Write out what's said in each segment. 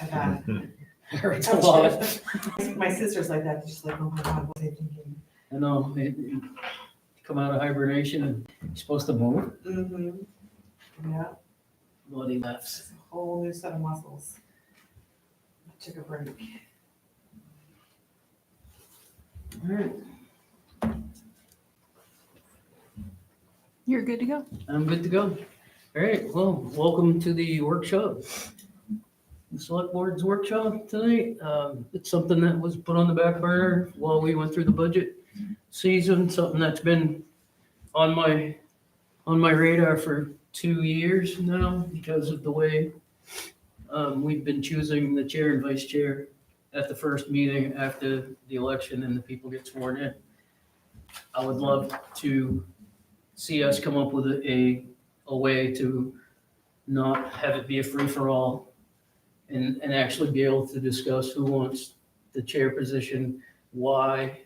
bad. Hurts a lot. My sister's like that, she's like, oh my God, what are they thinking? I know, you come out of hibernation and you're supposed to move. Mm-hmm. Yeah, Bloody laughs. it's a whole new set of muscles. I took a break. All right, You're good to go. I'm good to go. All right, well, welcome to the workshop. The select board's workshop tonight. It's something that was put on the back burner while we went through the budget season, something that's been on my radar for 2 years now because of the way we've been choosing the chair and vice chair at the first meeting after the election and the people get sworn in. I would love to see us come up with a way to not have it be a free-for-all and actually be able to discuss who wants the chair position, why,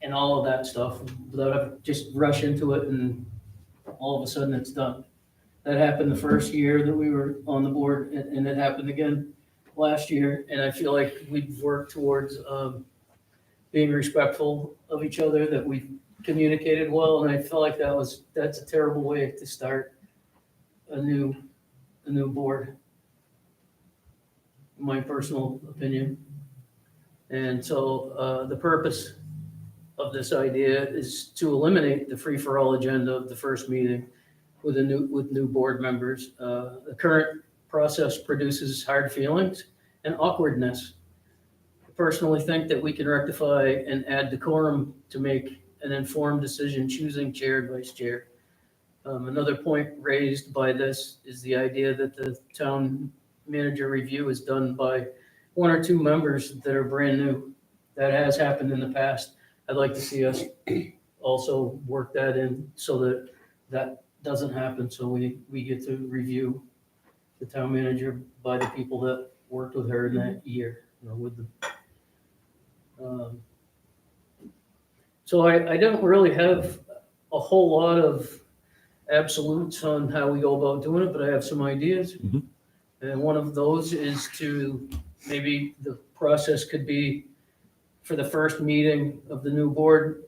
and all of that stuff without having to just rush into it and all of a sudden it's done. That happened the first year that we were on the board and it happened again last year. And I feel like we've worked towards being respectful of each other, that we've communicated well. And I feel like that's a terrible way to start a new board, in my personal opinion. And so the purpose of this idea is to eliminate the free-for-all agenda of the first meeting with new board members. The current process produces hard feelings and awkwardness. I personally think that we can rectify and add decorum to make an informed decision choosing chair and vice chair. Another point raised by this is the idea that the town manager review is done by 1 or 2 members that are brand new. That has happened in the past. I'd like to see us also work that in so that that doesn't happen. So we get to review the town manager by the people that worked with her in that year, with the. So I don't really have a whole lot of absolutes on how we go about doing it, but I have some ideas. Mhm. And one of those is to, maybe the process could be for the first meeting of the new board,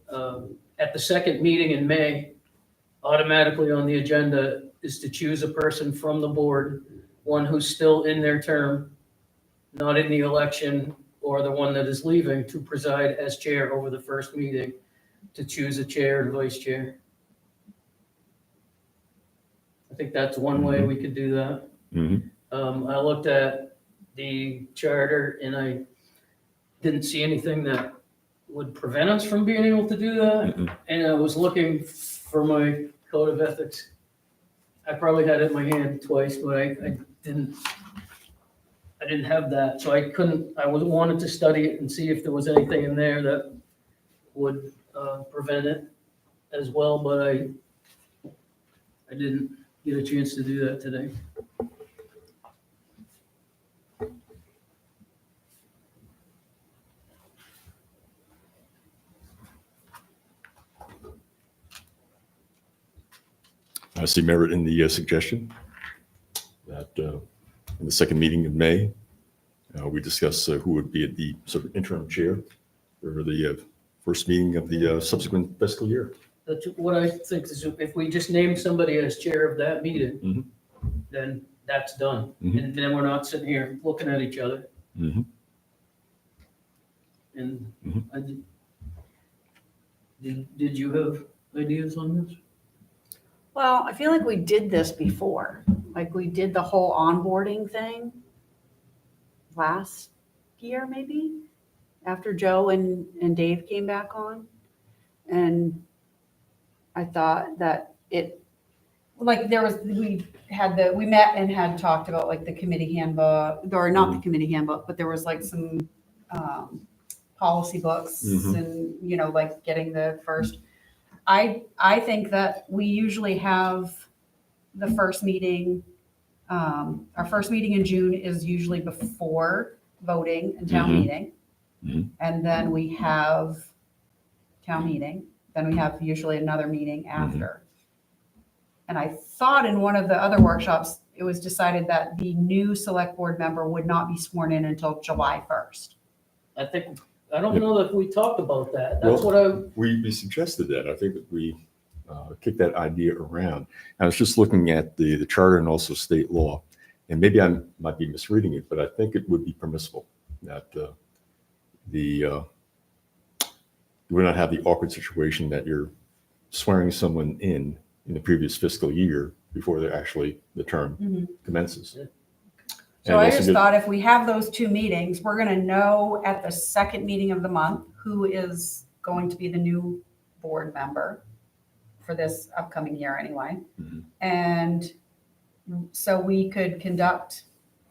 at the second meeting in May, automatically on the agenda is to choose a person from the board, one who's still in their term, not in the election, or the one that is leaving, to preside as chair over the first meeting, to choose a chair and vice chair. I think that's one way we could do that. Mhm. I looked at the charter and I didn't see anything that would prevent us from being able to do that. Mm-mm. And I was looking for my code of ethics. I probably had it in my hand twice, but I didn't have that. So I wanted to study it and see if there was anything in there that would prevent it as well, but I didn't get a chance to do that today. I see merit in the suggestion that in the second meeting in May, we discuss who would be the sort of interim chair for the first meeting of the subsequent fiscal year. That's what I think is, if we just name somebody as chair of that meeting, Mhm. then that's done. Mhm. And then we're not sitting here looking at each other. Mhm. And Mhm. I did you have ideas on this? Well, I feel like we did this before. Like we did the whole onboarding thing last year, maybe, after Joe and Dave came back on. And I thought that we met and had talked about like the committee handbook, or not the committee handbook, but there was like some policy books Mhm. and, like getting the first. I think that we usually have the first meeting, our first meeting in June is usually before voting and town Mhm. meeting. Mhm. And then we have town meeting, then we have usually another meeting after. And I thought in one of the other workshops, it was decided that the new select board member would not be sworn in until July 1st. I don't know if we talked about that. That's Well- what We suggested that. I think that we kicked that idea around. I was just looking at the charter and also state law, and maybe I might be misreading it, but I think it would be permissible that you would not have the awkward situation that you're swearing someone in the previous fiscal year before the term commences. So And I also just get- thought if we have those two meetings, we're gonna know at the second meeting of the month who is going to be the new board member for this upcoming year anyway. Mhm. And so we could conduct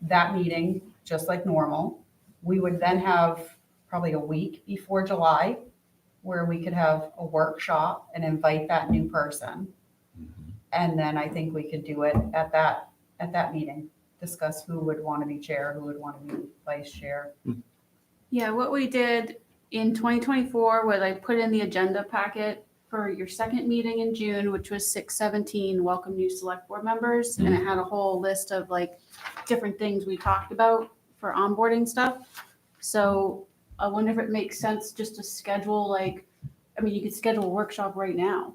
that meeting just like normal. We would then have probably a week before July where we could have a workshop and invite that new person. Mhm. And then I think we could do it at that meeting, discuss who would want to be chair, who would want to be vice chair. Yeah, what we did in 2024 was I put in the agenda packet for your second meeting in June, which was 6/17, welcome new select board members. And it had a whole list of like different things we talked about for onboarding stuff. So I wonder if it makes sense just to schedule you could schedule a workshop right now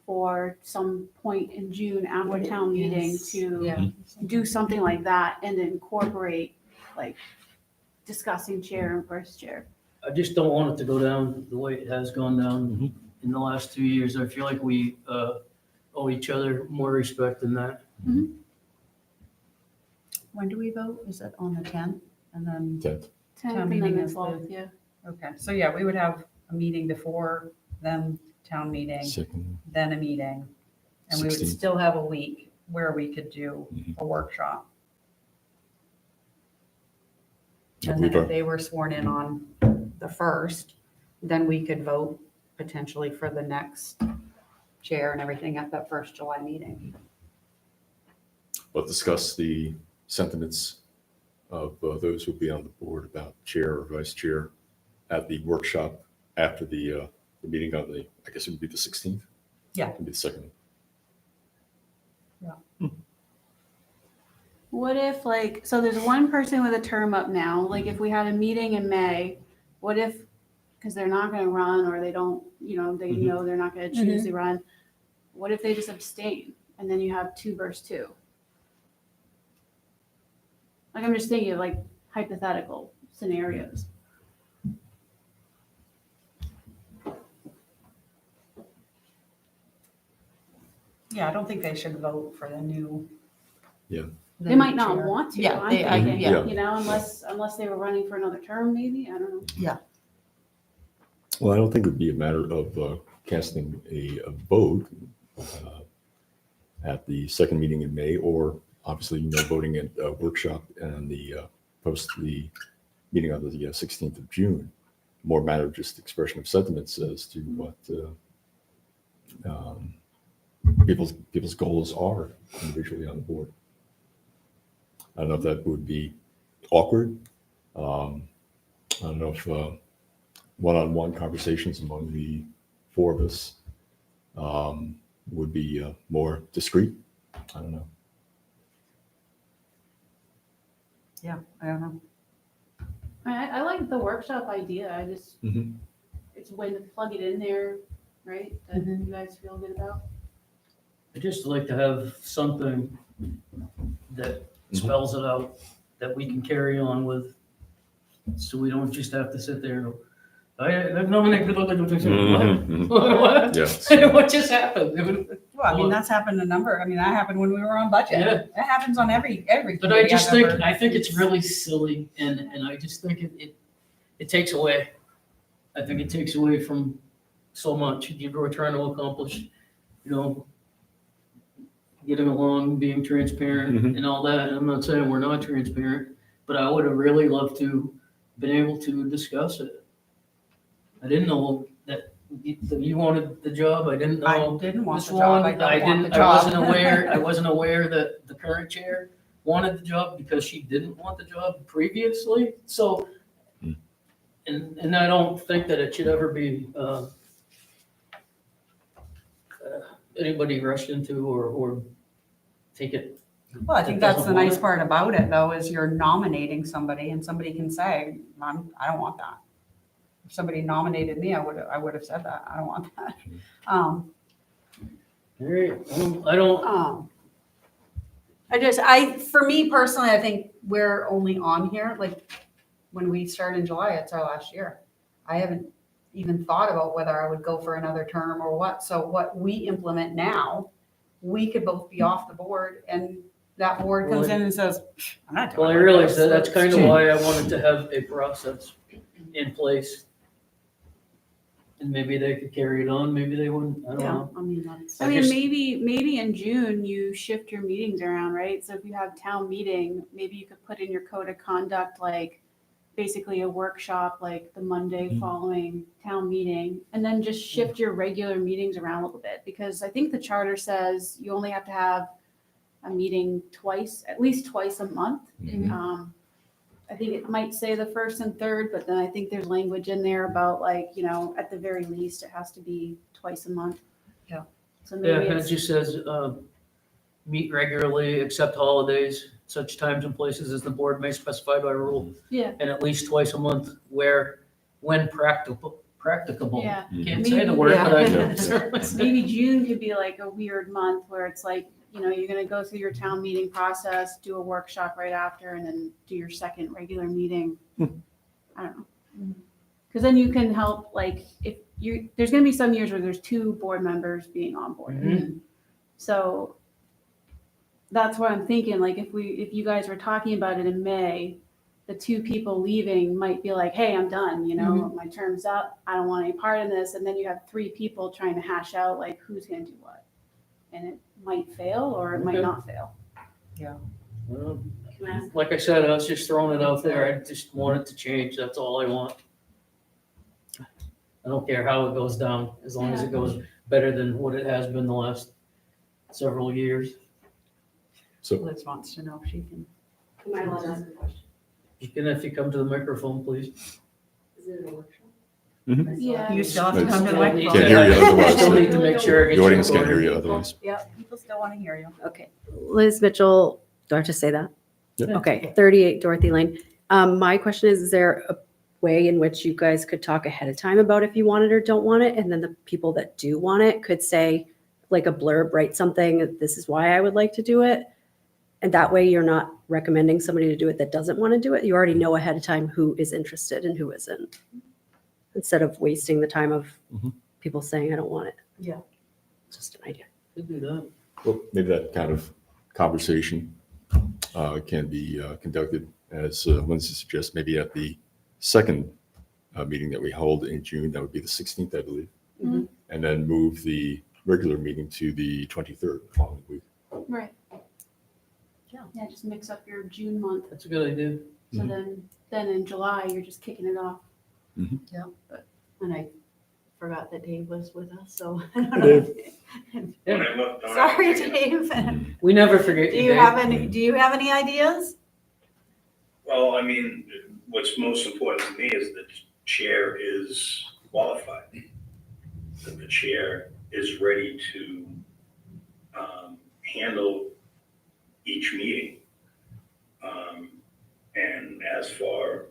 for some point in June after town meeting to do something like that and incorporate like discussing chair and vice chair. I just don't want it to go down the way it has gone down in the last 2 years. I feel like we owe each other more respect than that. When do we vote? Is it on the 10th? And then, 10th. 10th Town and meeting then is the 12th, yeah. okay, so yeah, we would have a meeting before, then town meeting, Second. then a meeting. And we would 16th. still have a week where we could do a workshop. And then if they were sworn in on the 1st, then we could vote potentially for the next chair and everything at that first July meeting. But discuss the sentiments of those who will be on the board about chair or vice chair at the workshop after the meeting on I guess it would be the 16th? Yeah. It would be the second. What if so there's one person with a term up now, like if we had a meeting in May, what if, because they're not going to run or they don't, they know they're not going to choose to run, what if they just abstain and then you have 2 versus 2? Like I'm just thinking of hypothetical scenarios. Yeah, I don't think they should vote for the new. Yeah. the They new might not chair. want to, Yeah, I'm they- thinking, yeah. unless they were running for another term, maybe, I don't know. Well, I don't think it would be a matter of casting a vote at the second meeting in May, or obviously, voting at a workshop and the post the meeting on the 16th of June. More matter of just expression of sentiments as to what people's goals are individually on the board. I don't know if that would be awkward. I don't know if one-on-one conversations among the 4 of us would be more discreet. I don't know. Yeah, I don't know. I like the workshop idea, I just, Mhm. it's a way to plug it in there, right, that you guys feel good about. I just like to have something that spells it out, that we can carry on with, so we don't just have to sit there and go, I've nominated, Mhm. what? Yeah. What just happened? Well, I mean, that's happened that happened when we were on budget. Yeah. That happens on every. But I just think, committee I think it's really silly, and I just think it takes away. I think it takes away from so much you were trying to accomplish, getting along, being transparent Mhm. and all that. And I'm not saying we're not transparent, but I would have really loved to been able to discuss it. I didn't know that you wanted the job. I didn't I know. didn't want This the job. I one, don't want the I job. wasn't aware that the current chair wanted the job because she didn't want the job previously. So, Hmm. and I don't think that it should ever be, anybody rushed into or take it Well, I think that that's the doesn't want nice it. part about it though, is you're nominating somebody and somebody can say, I don't want that. If somebody nominated me, I would have said that. I don't want that. All right, well, I don't, For me personally, I think we're only on here, like, when we start in July, it's our last year. I haven't even thought about whether I would go for another term or what. So what we implement now, we could both be off the board and that board comes in and says, I'm not doing well, I it like realize this." that that's kind of why I wanted to have a process in place. And maybe they could carry it on, maybe they wouldn't, I don't Yeah, know. I mean, that's. I I mean, just- maybe in June you shift your meetings around, right? So if you have town meeting, maybe you could put in your code of conduct, like basically a workshop, like the Monday following town meeting, and then just shift your regular meetings around a little bit. Because I think the charter says you only have to have a meeting twice, at least twice a month. Mhm. I think it might say the first and third, but then I think there's language in there about like, at the very least, it has to be twice a month. Yeah. So Yeah, maybe it it's, just says, meet regularly, except holidays, such times and places as the board may specify by rule, yeah, and at least twice a month when practicable. yeah. Can't say the word, but I Yeah. can certainly say. Maybe June could be like a weird month where it's like, you're gonna go through your town meeting process, do a workshop right after, and then do your second regular meeting. I don't know. Cause then you can help, like, if there's gonna be some years where there's 2 board members being on board. Mhm. So that's what I'm thinking, like, if you guys were talking about it in May, the 2 people leaving might be like, hey, I'm done, my term's up, I don't want any part in this, and then you have 3 people trying to hash out, like, who's gonna do what. And it might fail, or it might Okay. not fail. Well, like I said, I was just throwing it out there. I just want it to change. That's all I want. I don't care how it goes down, as long as it goes better than what it has been the last several years. So Liz wants to know if she can. Am I allowed to ask a question? You can, if you come to the microphone, please. Is it a workshop? Yeah. You still have to Nice. come to the Still need microphone. Can't hear you I otherwise. still need to make sure. it The gets audience can't hear recorded. you otherwise. Yeah, people still want to hear you. Okay, Liz Mitchell, do I have to say that? Yep. Okay, 38 Dorothy Lane. My question is there a way in which you guys could talk ahead of time about if you want it or don't want it? And then the people that do want it could say, like a blurb, write something, this is why I would like to do it. And that way you're not recommending somebody to do it that doesn't want to do it. You already know ahead of time who is interested and who isn't. Instead of wasting the time of Mhm. people saying, I don't want it. Yeah. Just an idea. Could do that. Well, maybe that kind of conversation can be conducted, as Lindsay suggests, maybe at the second meeting that we hold in June. That would be the 16th, I believe. Mhm. And then move the regular meeting to the 23rd the following week. Right. Yeah, just mix up your June month, That's a good idea. so then in July, you're just kicking it off. And I forgot that Dave was with us, so. Dave. When I looked on it, Sorry, Dave. We never forget Do you, you Dave. have any ideas? Well, I mean, what's most important to me is that the chair is qualified. That the chair is ready to handle each meeting. And as for,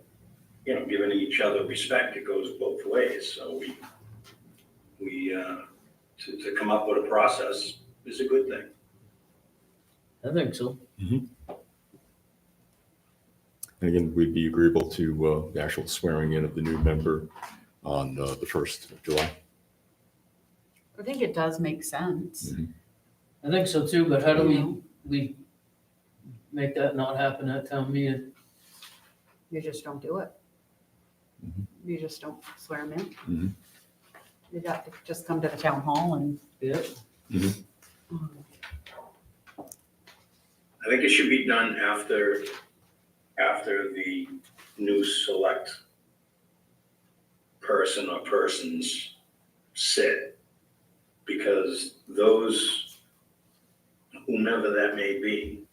giving each other respect, it goes both ways. So to come up with a process is a good thing. I think so. And again, we'd be agreeable to the actual swearing in of the new member on the 1st of July. I think it does make sense. I think so too, but how do Yeah. we make that not happen at town meeting? You just don't do it. Mhm. You just don't swear them in. Mhm. You'd have to just come to the town hall and. Yeah. I think it should be done after the new select person or persons sit, because those, whomever that may be,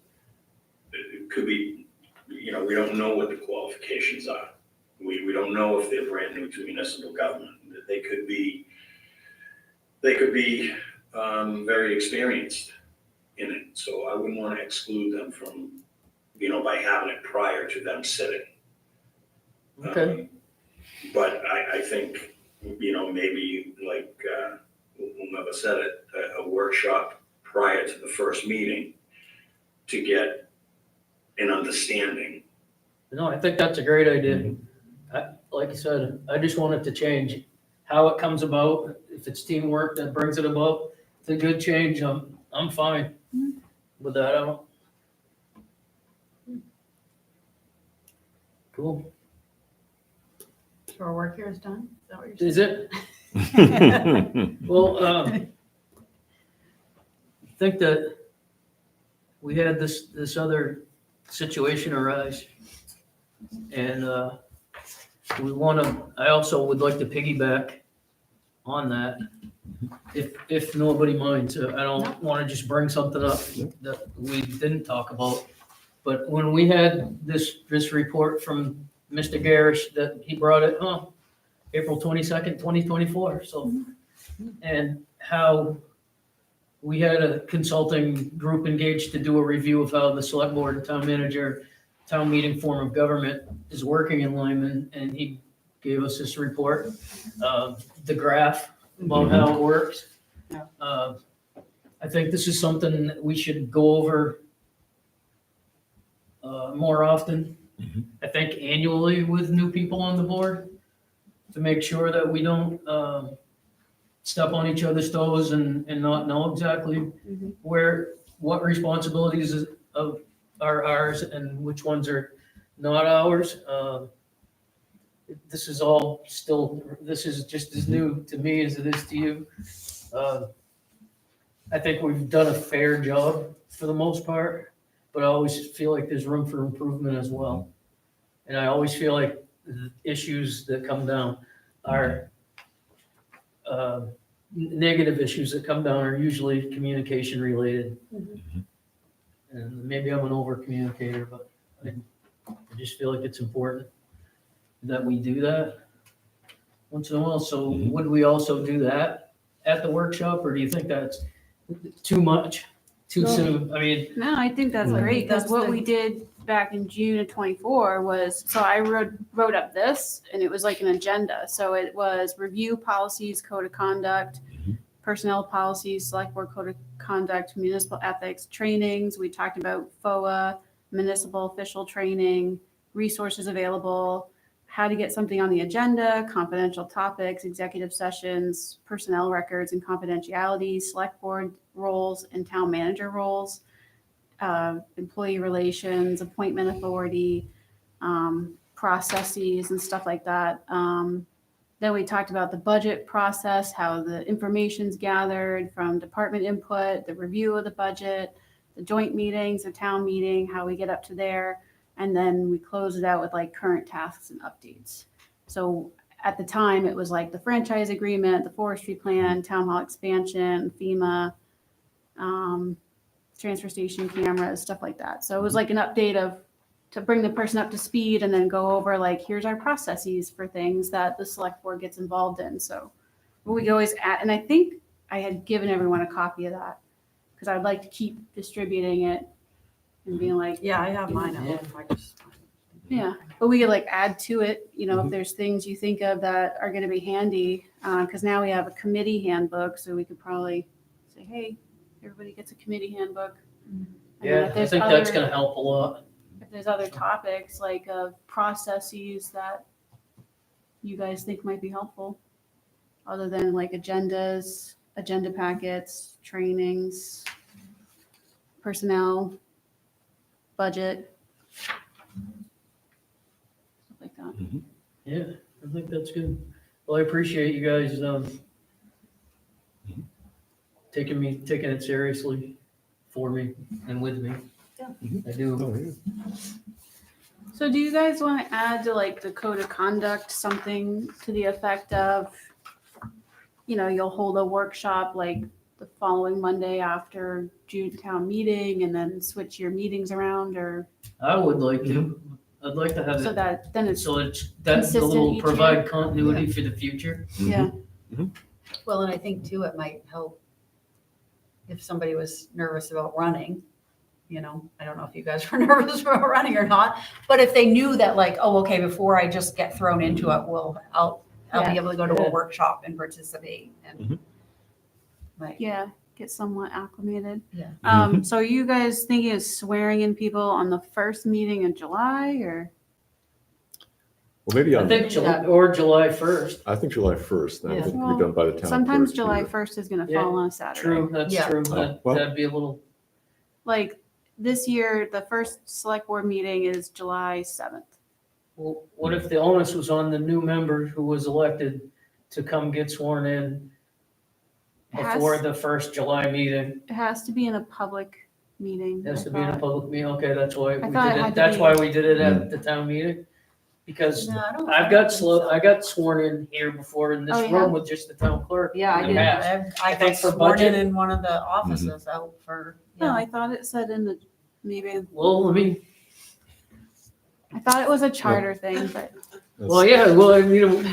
it could be, we don't know what the qualifications are. We don't know if they're brand new to municipal government. They could be very experienced in it. So I wouldn't want to exclude them from, by having it prior to them sitting. Okay. But I think, maybe like whomever said it, a workshop prior to the first meeting to get an understanding. No, I think that's a great idea. Like I said, I just want it to change. How it comes about, if it's teamwork that brings it about, it's a good change. I'm fine with that. I don't. Cool. So our work here is done? Is that what you're saying? Is it? Well, I think that we had this other situation arise. And I also would like to piggyback on that. If nobody minds, I don't want to just bring something up that we didn't talk about. But when we had this report from Mr. Garish that he brought it, April 22nd, 2024, so, and how we had a consulting group engaged to do a review of how the select board and town manager, town meeting form of government is working in Lyman, and he gave us this report, the graph about how it works. Yeah. I think this is something that we should go over more often. I think annually with new people on the board to make sure that we don't step on each other's toes and not know exactly what responsibilities are ours and which ones are not ours. This is just as new to me as it is to you. I think we've done a fair job for the most part, but I always feel like there's room for improvement as well. And I always feel like the issues that come down are negative issues that come down are usually communication related. And maybe I'm an over communicator, but I just feel like it's important that we do that once in a while. So would we also do that at the workshop, or do you think that's too much, too soon? I mean, No, I think that's great, because That's what the- we did back in June of 24 was, so I wrote up this, and it was like an agenda. So it was review policies, code of conduct, personnel policies, select board code of conduct, municipal ethics trainings. We talked about FOA, municipal official training, resources available, how to get something on the agenda, confidential topics, executive sessions, personnel records and confidentiality, select board roles and town manager roles, employee relations, appointment authority, processes and stuff like that. Then we talked about the budget process, how the information's gathered from department input, the review of the budget, the joint meetings, the town meeting, how we get up to there. And then we close it out with like current tasks and updates. So at the time, it was like the franchise agreement, the forestry plan, town hall expansion, FEMA, transfer station cameras, stuff like that. So it was like an update to bring the person up to speed and then go over like, here's our processes for things that the select board gets involved in. So we could always add, and I think I had given everyone a copy of that because I'd like to keep distributing it and being like, Yeah, I have mine at home. I just- yeah, but we could like add to it, if there's things you think of that are going to be handy, because now we have a committee handbook, so we could probably say, hey, everybody gets a committee handbook. And then yeah, if I there's think that's other- gonna help a lot. If there's other topics like processes that you guys think might be helpful, other than like agendas, agenda packets, trainings, personnel, budget, stuff like that. Yeah, I think that's good. Well, I appreciate you guys taking it seriously for me and with me. Yeah. I do. Oh, yeah. So do you guys want to add to like the code of conduct something to the effect of, you'll hold a workshop like the following Monday after June town meeting and then switch your meetings around, or I would like to. I'd like to have so it, that then it's, so that's a consistent little each provide continuity for the future. yeah. Well, and I think too, it might help if somebody was nervous about running, you know, I don't know if you guys were nervous about running or not, but if they knew that like, oh, okay, before I just get thrown into it, I'll be able to go to Yeah. a workshop and participate and Mhm. like, Yeah, get somewhat acclimated. Yeah. So are you guys thinking of swearing in people on the first meeting in July or? Well, maybe I on, think July, or July 1st. I think July 1st, and I Yeah. think it can be done by the town. Sometimes clerk July here. 1st is gonna Yeah, fall on a Saturday. True, that's Yeah. true. Oh, well. That'd be a little, Like this year, the first select board meeting is July 7th. well, what if the onus was on the new member who was elected to come get sworn in before the first July meeting? It has to be in a public meeting. It has I to be in a thought. public meeting, okay, that's why we thought it did had it, to that's be- why we did it at the town meeting. Because no, I don't. I got sworn in here before in this Oh, yeah? room with just the town clerk. Yeah, I in did. the past. I I think got for sworn in budget- in one of the offices out for, No, yeah. I thought it said in the, maybe, Well, I mean, I thought it was a charter thing, but well, yeah, well, I mean,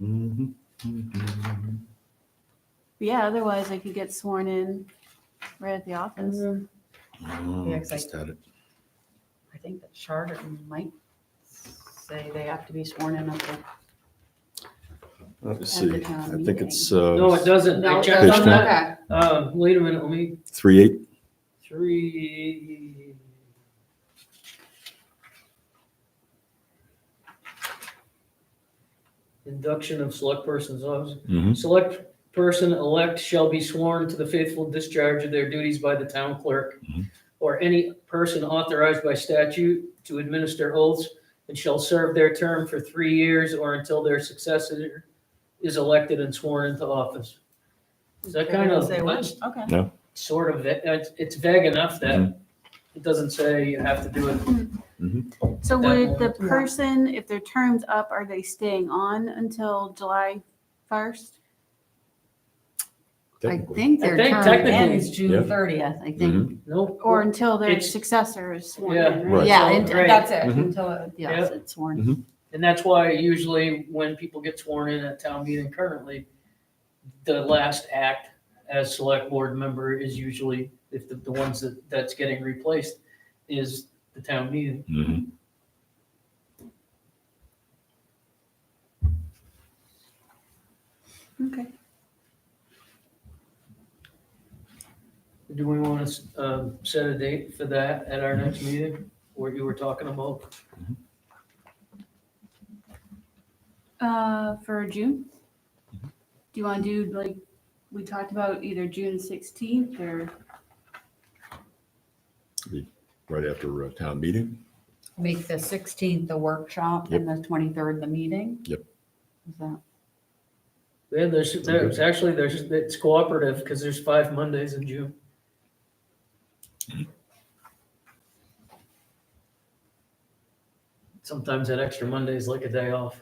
Mhm. Mhm. yeah, otherwise I could get sworn in right at the office. Oh, Yeah, 'cause just had it. I think the charter might say they have to be sworn in at the. Let's At the see, town I think meeting. it's no, it doesn't. I No, checked Page on 10. that. Okay. Wait a minute, let me, 3-8. 3. Induction of select persons office. Mhm. Select person elect shall be sworn to the faithful discharge of their duties by the town clerk Mhm. or any person authorized by statute to administer oaths and shall serve their term for 3 years or until their successor is elected and sworn into office. Is that kind of, Say which, okay. sort of, it's vague enough that it doesn't say you have to do it. So That would one. the person, if their term's up, are they staying on until July 1st? I Technically. think their I think term technically- ends Yeah. June 30th, I think. Mhm. Nope. Or until their It's- successor is sworn Yeah, in, Right. right? Yeah, So, and right. that's it, Mhm. until, yes, it's sworn. And that's why usually when people get sworn in at town meeting currently, the last act as select board member is usually, if the ones that's getting replaced, is the town meeting. Mhm. Okay. Do we want to set a date for that at our next meeting, what you were talking about? For June? Do you want to do, like, we talked about either June 16th or, Right after town meeting. Make the 16th the workshop and the 23rd the meeting? Yep. Is that? Yeah, it's cooperative because there's 5 Mondays in June. Sometimes that extra Monday is like a day off.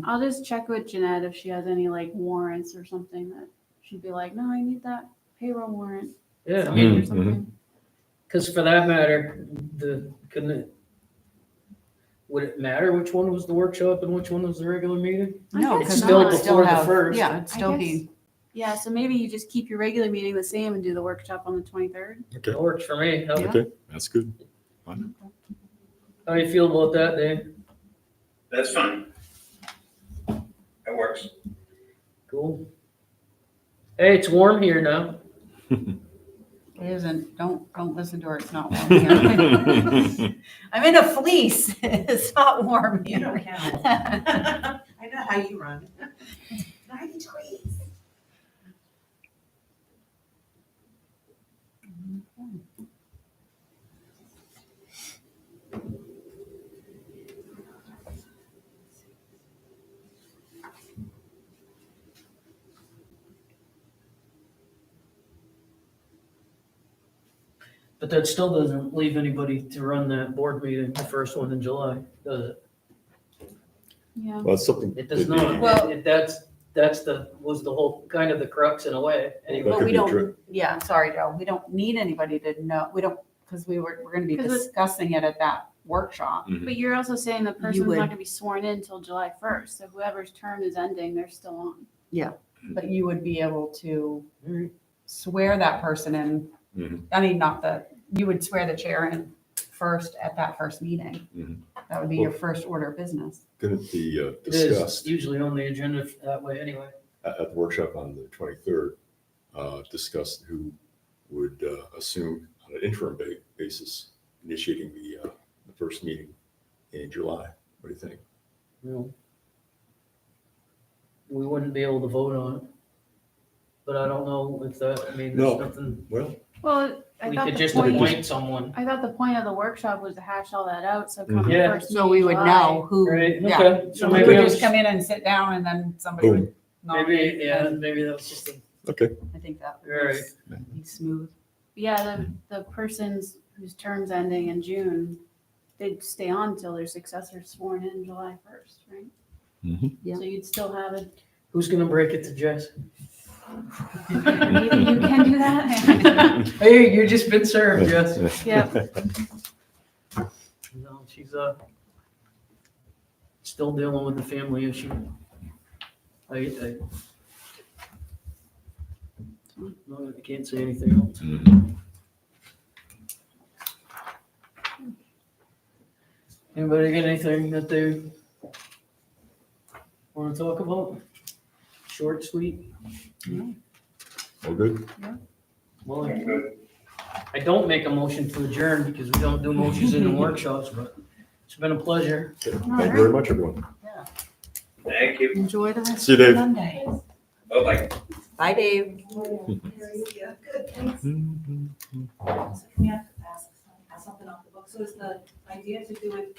I'll just check with Jeanette if she has any like warrants or something that she'd be like, no, I need that payroll warrant. Yeah, I signed mean, or something. because for that matter, would it matter which one was the workshop and which one was the regular meeting? No, guess because still it'd before the have- first. Yeah, it'd I still guess- be, Yeah, so maybe you just keep your regular meeting the same and do the workshop on the 23rd. Okay. That works for me. How Okay, that's good. how you feel about that, Dave? That's fine. That works. Cool. Hey, it's warm here now. it isn't, don't listen to her, it's not warm here. I'm in a fleece, it's not warm You don't here. count. I know how you run. 90 degrees. But that still doesn't leave anybody to run that board meeting, the first one in July, does it? Yeah. Well, it's something. It does that- not. Well- That's was the whole, kind of the crux in a way. Anyway, But could we be don't, true. yeah, sorry, Joe, we don't need anybody to know, we don't, because we're gonna be 'Cause it- discussing it at that workshop. But you're also saying the person's would- not gonna be sworn in until July 1st, so whoever's term is ending, they're still on. but you would be able to Alright. swear that person in. Mhm. I mean, not that, you would swear the chair in first at that first meeting. Mhm. That would be your first order of business. Couldn't it be It is discussed usually on the agenda that way anyway. at the workshop on the 23rd, discuss who would assume on an interim basis initiating the first meeting in July? What do you think? You know, we wouldn't be able to vote on it. But I don't know if that, I mean, there's No. nothing, Well, Well, I we thought could the just point, appoint someone. I thought the point of the workshop was to hash all that out, so come Yeah. first So meeting we in would July. know who, Right, yeah. okay, so We maybe would I just was, come in and sit down and then somebody would boom. nominate. maybe, yeah, and maybe that was just a, Okay. I think that Right. would be smooth. Yeah, the persons whose term's ending in June, they'd stay on until their successor's sworn in July 1st, right? Mhm. Yeah. So you'd still have it. Who's gonna break it to Jess? Maybe you can do that. Hey, you just been served, Jess. Yep. No, she's still dealing with the family issue. No, I can't say anything else. Mhm. Anybody got anything that they want to talk about? Short, sweet? All good? Well, I don't make a motion to adjourn because we don't do motions in the workshops, but it's been a pleasure. Thank you very much, everyone. Thank you. Enjoy the rest See you, of your Dave. Monday. Bye-bye. Bye, Dave. Yeah, good, thanks. Mhm. So can we have to pass something off the book? So is the idea to do it